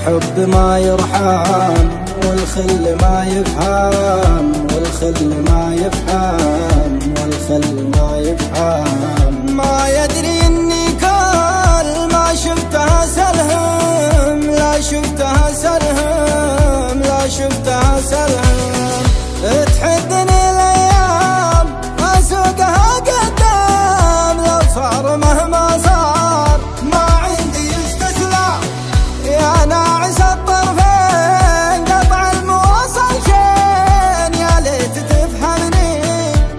الحب ما يرحم والخل ما يفهم، والخل ما يفهم، والخل ما يفهم. ما يدري اني كل ما شفتها سلهم، لا شفتها سلهم، لا شفتها سلهم. تحدني الايام اسوقها قدام، لو صار مهما صار ما عندي استسلام. يا ناعس الطرفين قطع المواصل شين، يا ليت تفهمني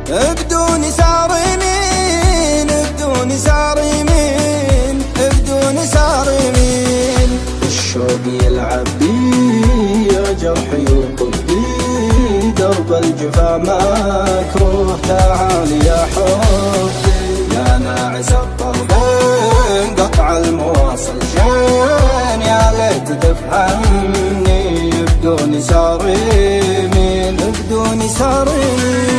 بدون يسار يمين، بدون يسار يمين، بدون يسار يمين. الشوق يلعب بي يا جرح يركض بي، درب الجفا مكروه تعال يا حبي. يا ناعس الطرفين قطع المواصل شين، يا ليت تفهمني بدون يسار يمين، بدون يسار يمين.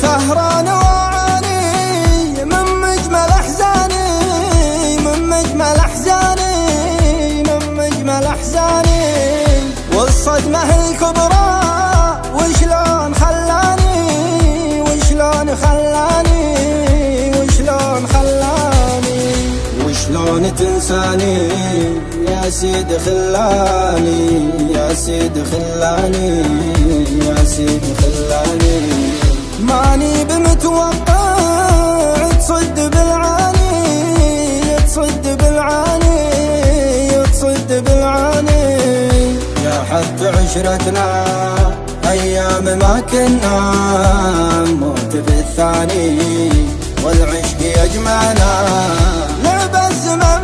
سهران وعاني من مجمل احزاني، من مجمل احزاني، من مجمل احزاني. والصدمة الكبرى وشلون خلاني، وشلون خلاني، وشلون خلاني. وشلون تنساني يا سيد خلاني، يا سيد خلاني، يا سيد خلاني. ماني بمتوقع تصد بالعاني، تصد بالعاني، تصد بالعاني. يا حتى عشرتنا ايام ما كنا، موت في الثاني والعشق يجمعنا. لعب الزمن